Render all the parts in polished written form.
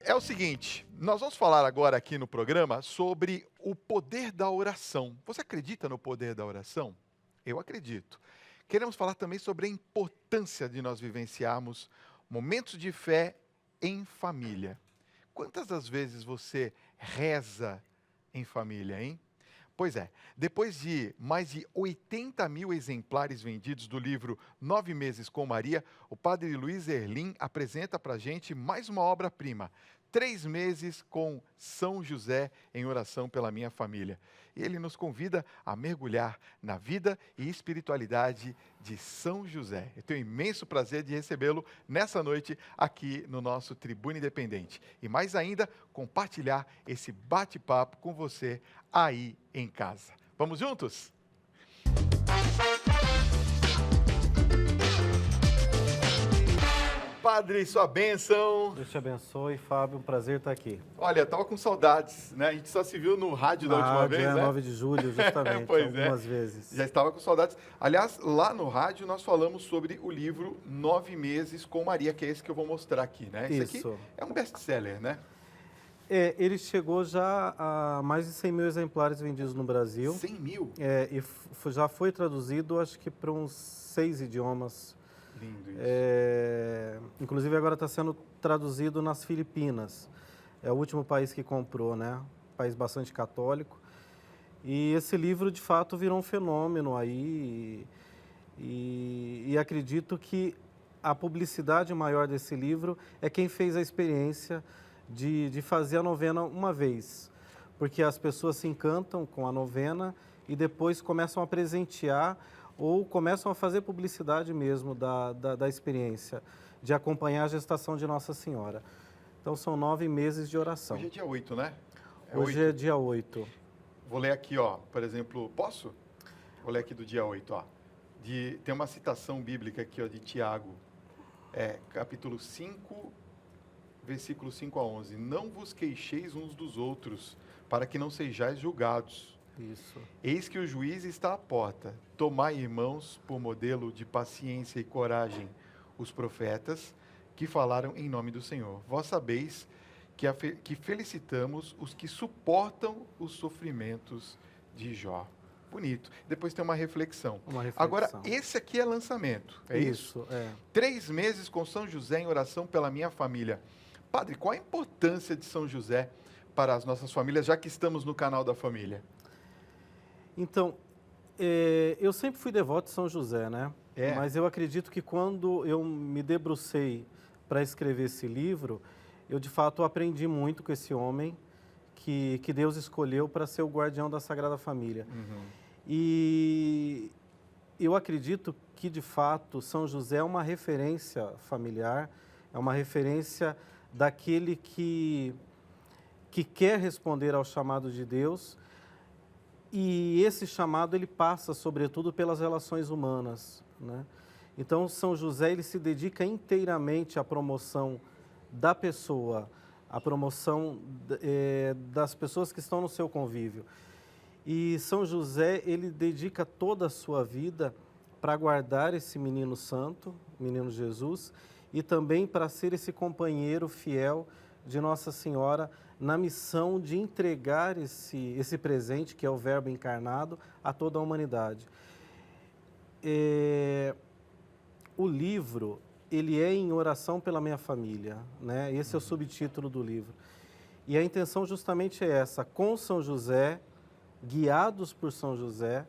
É o seguinte, nós vamos falar agora aqui no programa sobre o poder da oração. Você acredita no poder da oração? Eu acredito. Queremos falar também sobre a importância de nós vivenciarmos momentos de fé em família. Quantas das vezes você reza em família, hein? Pois é, depois de mais de 80 mil exemplares vendidos do livro 9 Meses com Maria, o padre Luiz Erlim apresenta para a gente mais uma obra-prima, 3 meses com São José em oração pela minha família. E ele nos convida a mergulhar na vida e espiritualidade de São José. Eu tenho imenso prazer de recebê-lo nessa noite aqui no nosso Tribuna Independente. E mais ainda, compartilhar esse bate-papo com você aí em casa. Vamos juntos? Padre, sua bênção. Deus te abençoe, Fábio, um prazer estar aqui. Olha, eu tava com saudades, né? A gente só se viu no rádio da última vez, né? 9 de julho, justamente, Pois algumas vezes. Já estava com saudades. Aliás, lá no rádio nós falamos sobre o livro 9 Meses com Maria, que é esse que eu vou mostrar aqui, né? Esse Isso. aqui é um best-seller, né? Ele chegou já a mais de 100 mil exemplares vendidos no Brasil. 100 mil? Já foi traduzido, acho que para uns 6 idiomas. Lindo isso. Inclusive agora está sendo traduzido nas Filipinas. É o último país que comprou, né? País bastante católico. E esse livro, de fato, virou um fenômeno aí. E acredito que a publicidade maior desse livro é quem fez a experiência de fazer a novena uma vez. Porque as pessoas se encantam com a novena e depois começam a presentear ou começam a fazer publicidade mesmo da experiência, de acompanhar a gestação de Nossa Senhora. Então, são 9 meses de oração. Hoje é dia 8, né? Hoje 8. é dia 8. Vou ler aqui, ó, por exemplo, posso? Vou ler aqui do dia 8, ó. Tem uma citação bíblica aqui, ó, de Tiago, capítulo 5, versículo 5 a 11. Não vos queixeis uns dos outros, para que não sejais julgados. Isso. Eis que o juiz está à porta. Tomai, irmãos, por modelo de paciência e coragem, os profetas que falaram em nome do Senhor. Vós sabeis que felicitamos os que suportam os sofrimentos de Jó. Bonito. Depois tem uma reflexão. Agora, esse aqui é lançamento, é isso? Isso, é. 3 meses com São José em oração pela minha família. Padre, qual a importância de São José para as nossas famílias, já que estamos no canal da família? Então, eu sempre fui devoto de São José, né? Mas eu acredito que quando eu me debrucei para escrever esse livro, eu de fato aprendi muito com esse homem que Deus escolheu para ser o guardião da Sagrada Família. Uhum. E eu acredito que de fato São José é uma referência familiar, é uma referência daquele que quer responder ao chamado de Deus. E esse chamado, ele passa, sobretudo, pelas relações humanas, né? Então, São José, ele se dedica inteiramente à promoção da pessoa, à promoção das pessoas que estão no seu convívio. E São José, ele dedica toda a sua vida para guardar esse menino santo, menino Jesus, e também para ser esse companheiro fiel de Nossa Senhora na missão de entregar esse presente, que é o Verbo encarnado, a toda a humanidade. O livro, ele é em oração pela minha família, né? Esse é o subtítulo do livro. E a intenção justamente é essa, com São José, guiados por São José,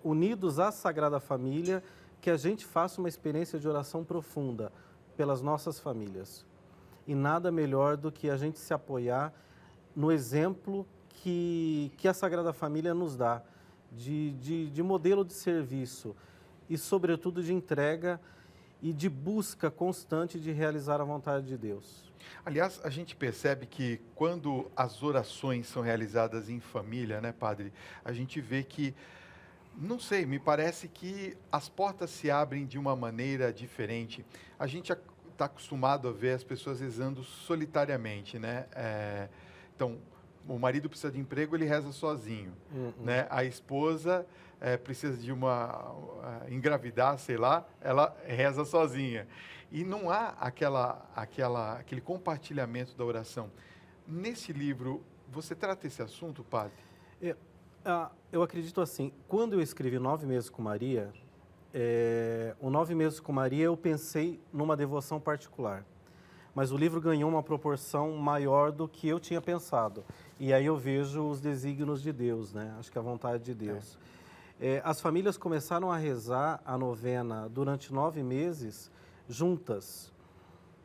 unidos à Sagrada Família, que a gente faça uma experiência de oração profunda pelas nossas famílias. E nada melhor do que a gente se apoiar no exemplo que a Sagrada Família nos dá, de modelo de serviço e, sobretudo, de entrega e de busca constante de realizar a vontade de Deus. Aliás, a gente percebe que quando as orações são realizadas em família, né, padre, a gente vê que, não sei, me parece que as portas se abrem de uma maneira diferente. A gente está acostumado a ver as pessoas rezando solitariamente, né? Então, o marido precisa de emprego, ele reza sozinho, né? A esposa precisa de engravidar, sei lá, ela reza sozinha. E não há aquele compartilhamento da oração. Nesse livro, você trata esse assunto, padre? Eu acredito assim, quando eu escrevi 9 Meses com Maria, o 9 Meses com Maria eu pensei numa devoção particular. Mas o livro ganhou uma proporção maior do que eu tinha pensado. E aí eu vejo os desígnios de Deus, né? Acho que a vontade de Deus. As famílias começaram a rezar a novena durante 9 meses juntas,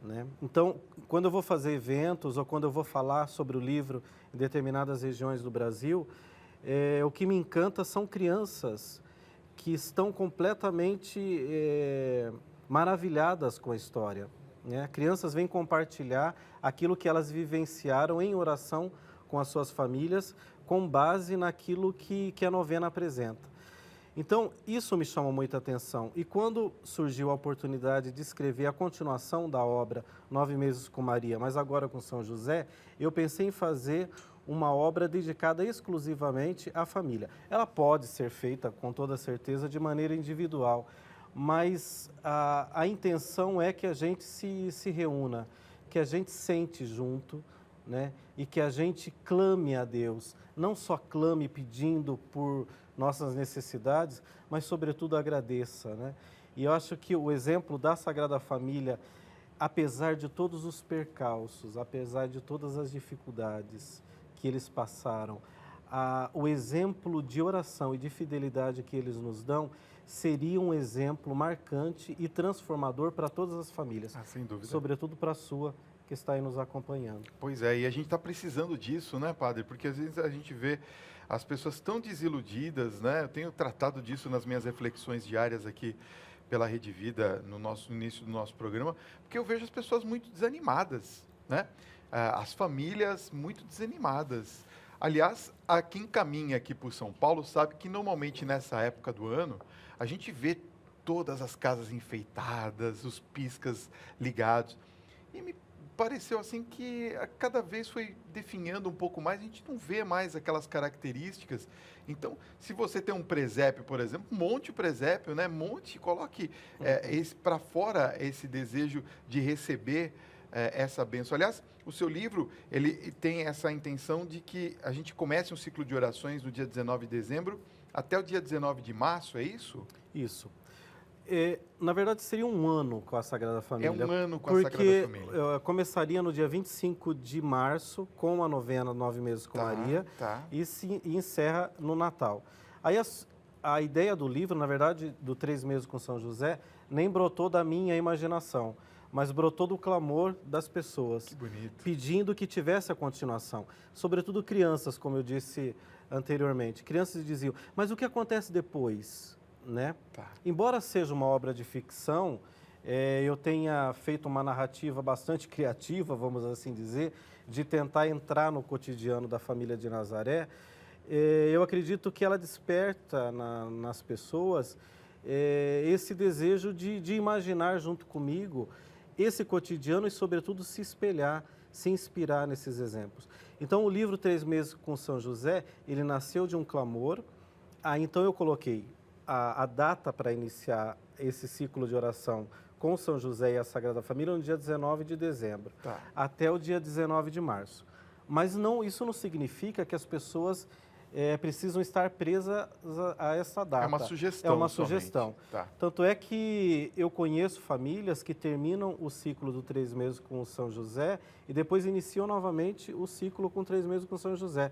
né? Então, quando eu vou fazer eventos ou quando eu vou falar sobre o livro em determinadas regiões do Brasil, o que me encanta são crianças que estão completamente maravilhadas com a história, né? Crianças vêm compartilhar aquilo que elas vivenciaram em oração com as suas famílias, com base naquilo que a novena apresenta. Então, isso me chama muita atenção. E quando surgiu a oportunidade de escrever a continuação da obra 9 Meses com Maria, mas agora com São José, eu pensei em fazer uma obra dedicada exclusivamente à família. Ela pode ser feita, com toda certeza, de maneira individual, mas a intenção é que a gente se reúna, que a gente sente junto, né? E que a gente clame a Deus, não só clame pedindo por nossas necessidades, mas sobretudo agradeça, né? E eu acho que o exemplo da Sagrada Família, apesar de todos os percalços, apesar de todas as dificuldades que eles passaram, o exemplo de oração e de fidelidade que eles nos dão seria um exemplo marcante e transformador para todas as famílias, sem dúvida. Sobretudo para a sua, que está aí nos acompanhando. Pois é, e a gente está precisando disso, né, padre? Porque às vezes a gente vê as pessoas tão desiludidas, né? Eu tenho tratado disso nas minhas reflexões diárias aqui pela Rede Vida, no início do nosso programa, porque eu vejo as pessoas muito desanimadas, né? As famílias muito desanimadas. Aliás, quem caminha aqui por São Paulo sabe que normalmente nessa época do ano a gente vê todas as casas enfeitadas, os piscas ligados. E me pareceu assim que cada vez foi definhando um pouco mais, a gente não vê mais aquelas características. Então, se você tem um presépio, por exemplo, monte o presépio, né? Coloque para fora esse desejo de receber essa bênção. Aliás, o seu livro, ele tem essa intenção de que a gente comece um ciclo de orações no dia 19 de dezembro até o dia 19 de março, é isso? Isso. Na verdade, seria um ano com a Sagrada Família. É um ano com a Sagrada Família. Porque começaria no dia 25 de março, com a novena 9 Meses com Maria, e encerra no Natal. Aí a ideia do livro, na verdade, do 3 Meses com São José, nem brotou da minha imaginação, mas brotou do clamor das pessoas, pedindo que tivesse a continuação. Sobretudo crianças, como eu disse anteriormente. Crianças diziam, mas o que acontece depois? Né? Embora seja uma obra de ficção, eu tenha feito uma narrativa bastante criativa, vamos assim dizer, de tentar entrar no cotidiano da família de Nazaré, eu acredito que ela desperta nas pessoas esse desejo de imaginar junto comigo esse cotidiano e, sobretudo, se espelhar, se inspirar nesses exemplos. Então, o livro 3 Meses com São José, ele nasceu de um clamor. Então eu coloquei a data para iniciar esse ciclo de oração com São José e a Sagrada Família no dia 19 de dezembro, até o dia 19 de março. Mas isso não significa que as pessoas precisam estar presas a essa data. É uma sugestão. É uma sugestão. Tanto é que eu conheço famílias que terminam o ciclo do 3 Meses com São José e depois iniciam novamente o ciclo com 3 Meses com São José.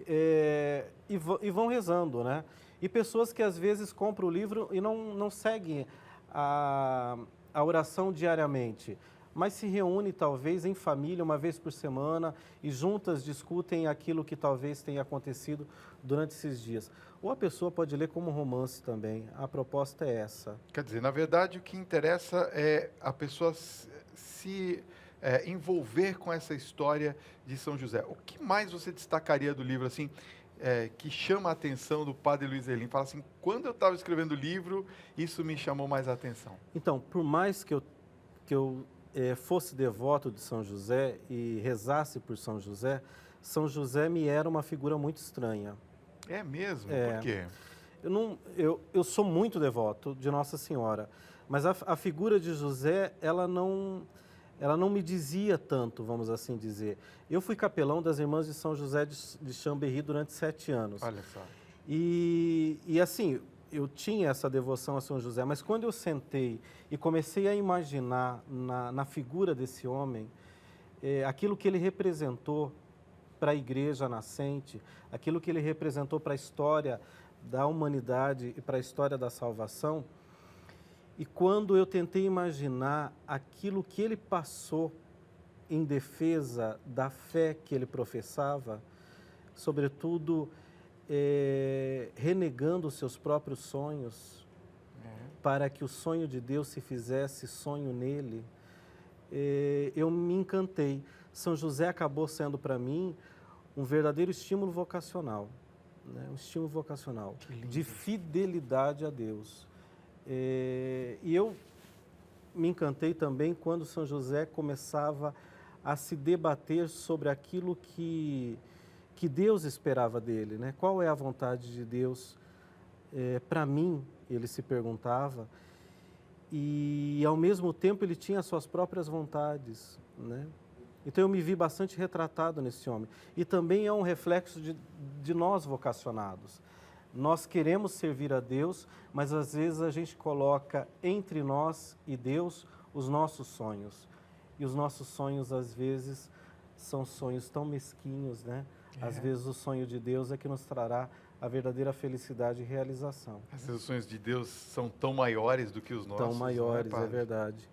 E vão rezando, né? E pessoas que às vezes compram o livro e não seguem a oração diariamente, mas se reúnem talvez em família uma vez por semana e juntas discutem aquilo que talvez tenha acontecido durante esses dias. Ou a pessoa pode ler como romance também, a proposta é essa. Quer dizer, na verdade o que interessa é a pessoa se envolver com essa história de São José. O que mais você destacaria do livro, assim, que chama a atenção do padre Luiz Erlim? Fala assim, quando eu estava escrevendo o livro, isso me chamou mais a atenção. Então, por mais que eu fosse devoto de São José e rezasse por São José me era uma figura muito estranha. É mesmo? Por quê? eu sou muito devoto de Nossa Senhora, mas a figura de José, ela não me dizia tanto, vamos assim dizer. Eu fui capelão das Irmãs de São José de Chambéry durante 7 anos. Olha só. E assim, eu tinha essa devoção a São José, mas quando eu sentei e comecei a imaginar na figura desse homem, aquilo que ele representou para a igreja nascente, aquilo que ele representou para a história da humanidade e para a história da salvação, e quando eu tentei imaginar aquilo que ele passou em defesa da fé que ele professava, sobretudo renegando os seus próprios sonhos, para que o sonho de Deus se fizesse sonho nele, eu me encantei. São José acabou sendo para mim um verdadeiro estímulo vocacional, né? Um estímulo vocacional de fidelidade a Deus. E eu me encantei também quando São José começava a se debater sobre aquilo que Deus esperava dele, né? Qual é a vontade de Deus para mim, ele se perguntava, e ao mesmo tempo ele tinha as suas próprias vontades, né? Então eu me vi bastante retratado nesse homem. E também é um reflexo de nós vocacionados. Nós queremos servir a Deus, mas às vezes a gente coloca entre nós e Deus os nossos sonhos. E os nossos sonhos, às vezes, são sonhos tão mesquinhos, né? Às vezes o sonho de Deus é que nos trará a verdadeira felicidade e realização. Às vezes os sonhos de Deus são tão maiores do que os nossos. Tão maiores, não é, é verdade.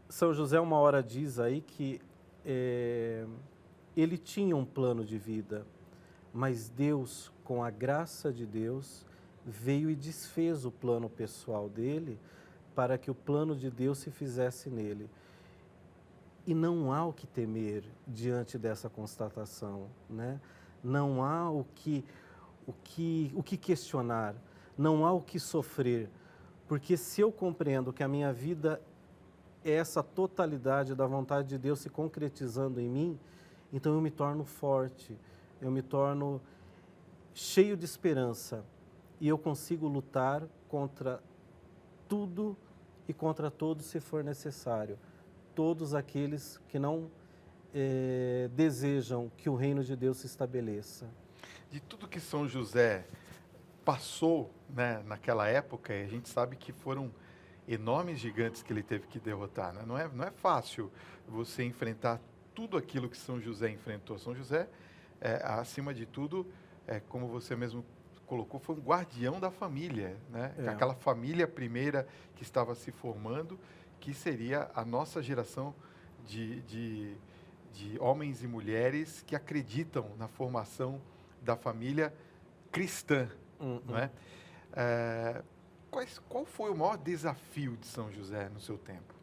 São José uma hora diz aí que ele tinha um plano de vida, mas Deus, com a graça de Deus, veio e desfez o plano pessoal dele para que o plano de Deus se fizesse nele. E não há o que temer diante dessa constatação, né? Não há o que questionar, não há o que sofrer, porque se eu compreendo que a minha vida é essa totalidade da vontade de Deus se concretizando em mim, então eu me torno forte, eu me torno cheio de esperança e eu consigo lutar contra tudo e contra todos se for necessário. Todos aqueles que não desejam que o reino de Deus se estabeleça. De tudo que São José passou, né, naquela época, a gente sabe que foram enormes gigantes que ele teve que derrotar, né? Não é fácil você enfrentar tudo aquilo que São José enfrentou. São José, acima de tudo, como você mesmo colocou, foi um guardião da família, né? Aquela família primeira que estava se formando, que seria a nossa geração de homens e mulheres que acreditam na formação da família cristã, não é? Qual foi o maior desafio de São José no seu tempo?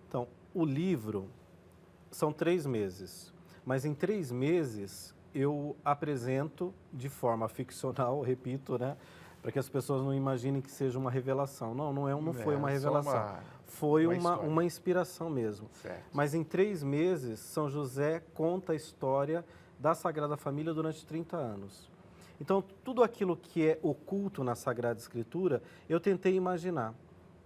Então, o livro são 3 meses, mas em 3 meses eu apresento de forma ficcional, repito, né, para que as pessoas não imaginem que seja uma revelação. Não foi uma revelação. Foi uma inspiração mesmo. Certo. Mas em 3 meses, São José conta a história da Sagrada Família durante 30 anos. Então, tudo aquilo que é oculto na Sagrada Escritura, eu tentei imaginar,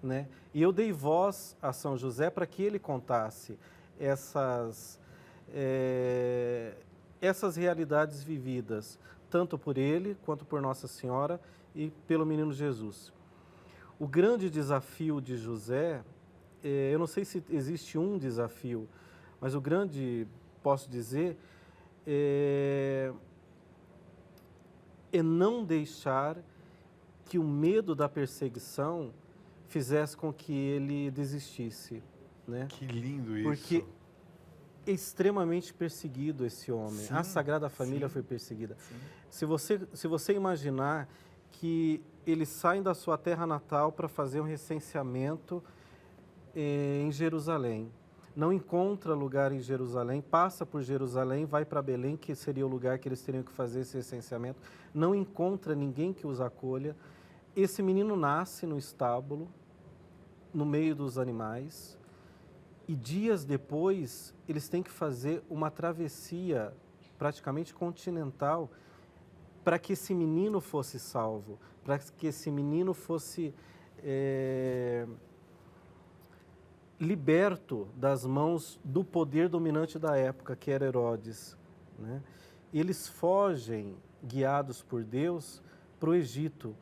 né? E eu dei voz a São José para que ele contasse essas realidades vividas, tanto por ele, quanto por Nossa Senhora e pelo menino Jesus. O grande desafio de José, eu não sei se existe um desafio, mas o grande, posso dizer, é não deixar que o medo da perseguição fizesse com que ele desistisse, né? Que lindo isso. Porque é extremamente perseguido esse homem. Sim, a Sagrada Família foi perseguida. Se você imaginar que eles saem da sua terra natal para fazer um recenseamento em Jerusalém, não encontra lugar em Jerusalém, passa por Jerusalém, vai para Belém, que seria o lugar que eles teriam que fazer esse recenseamento, não encontra ninguém que os acolha. Esse menino nasce no estábulo, no meio dos animais, e dias depois eles têm que fazer uma travessia praticamente continental para que esse menino fosse salvo, para que esse menino fosse liberto das mãos do poder dominante da época, que era Herodes, né? Eles fogem, guiados por Deus, para o Egito,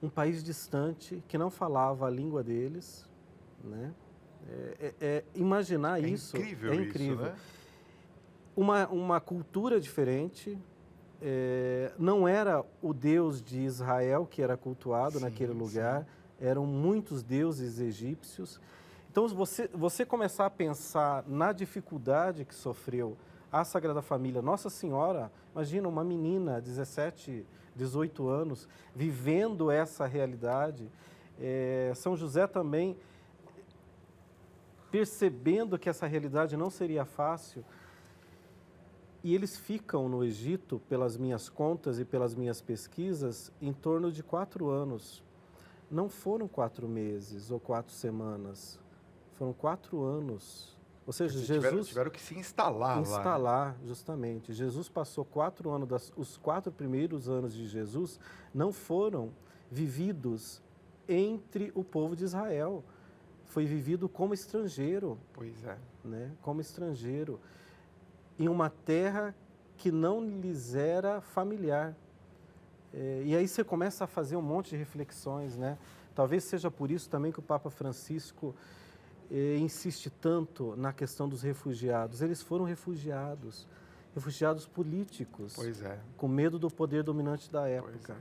um país distante, que não falava a língua deles, né? Imaginar isso incrível é incrível. Isso, né? Uma cultura diferente, não era o Deus de Israel que era cultuado naquele lugar, eram muitos deuses egípcios. Então, você começar a pensar na dificuldade que sofreu a Sagrada Família, Nossa Senhora, imagina uma menina, 17, 18 anos, vivendo essa realidade, São José também percebendo que essa realidade não seria fácil, e eles ficam no Egito, pelas minhas contas e pelas minhas pesquisas, em torno de 4 anos. Não foram 4 meses ou 4 semanas, foram 4 anos. Ou seja, Jesus... Tiveram que se instalar lá. Instalar, justamente. Jesus passou 4 anos, os 4 primeiros anos de Jesus não foram vividos entre o povo de Israel. Foi vivido como estrangeiro. Pois é. Né? Como estrangeiro. Em uma terra que não lhes era familiar. E aí você começa a fazer um monte de reflexões, né? Talvez seja por isso também que o Papa Francisco insiste tanto na questão dos refugiados. Eles foram refugiados políticos, Pois é. com medo do poder dominante da época.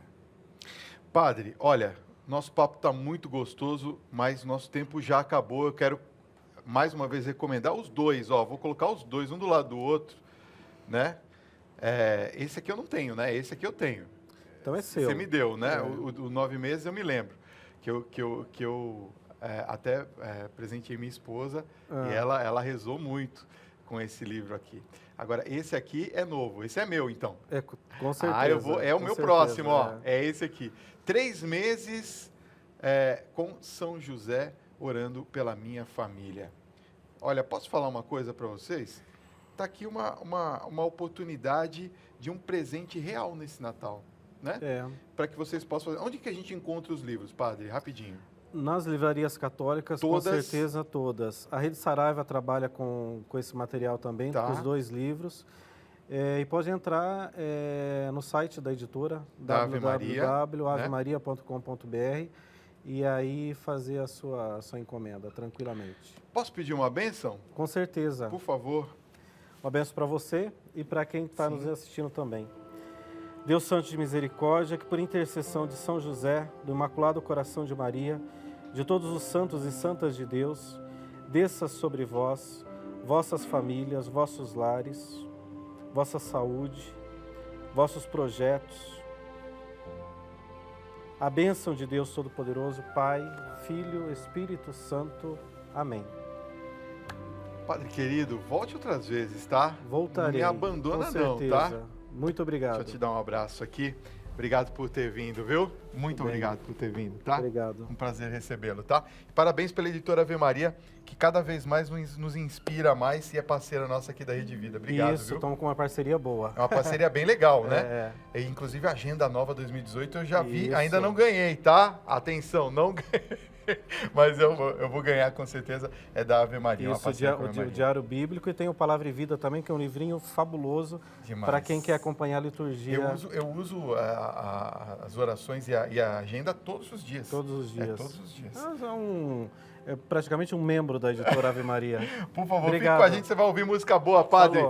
Padre, olha, nosso papo está muito gostoso, mas nosso tempo já acabou. Eu quero mais uma vez recomendar os dois, ó, vou colocar os dois, um do lado do outro, né? Esse aqui eu não tenho, né? Esse aqui eu tenho. Então é seu. Você me deu, né? O 9 meses eu me lembro, que eu até presenteei minha esposa e ela rezou muito com esse livro aqui. Agora, esse aqui é novo, esse é meu, então. Com certeza. É o meu próximo, ó, é esse aqui. 3 meses com São José orando pela minha família. Olha, posso falar uma coisa para vocês? Está aqui uma oportunidade de um presente real nesse Natal, né? Para que vocês possam fazer. Onde que a gente encontra os livros, padre? Rapidinho. Nas livrarias católicas, todas? Com certeza todas. A Rede Saraiva trabalha com esse material também, com os 2 livros. E pode entrar no site da editora, www.avemaria.com.br, e aí fazer a sua encomenda tranquilamente. Posso pedir uma bênção? Com certeza. Por favor. Uma bênção para você e para quem está nos assistindo também. Deus Santo de Misericórdia, que por intercessão de São José, do Imaculado Coração de Maria, de todos os santos e santas de Deus, desça sobre vós, vossas famílias, vossos lares, vossa saúde, vossos projetos. A bênção de Deus Todo-Poderoso, Pai, Filho, Espírito Santo. Amém. Padre querido, volte outras vezes, tá? Voltarei. Não me abandona com certeza. não, tá? Muito obrigado. Deixa eu te dar um abraço aqui. Obrigado por ter vindo, viu? Muito obrigado por ter vindo, tá? Obrigado. Um prazer recebê-lo, tá? E parabéns pela editora Ave Maria, que cada vez mais nos inspira mais e é parceira nossa aqui da Rede Vida. Obrigado, Isso, viu? estamos com uma parceria boa. É uma parceria bem legal, né? E, inclusive, a Agenda Nova 2018 eu já vi, Isso. ainda não ganhei, tá? Atenção, não ganhei. Mas eu vou ganhar com certeza, é da Ave Maria. Isso, o Diário Bíblico, e tem o Palavra e Vida também, que é um livrinho fabuloso para quem quer acompanhar a liturgia. Eu uso as orações e a agenda todos os dias. Todos os dias. Todos os dias. É praticamente um membro da editora Ave Maria. Por favor, Obrigado. fique com a gente, você vai ouvir música boa, padre. Falou.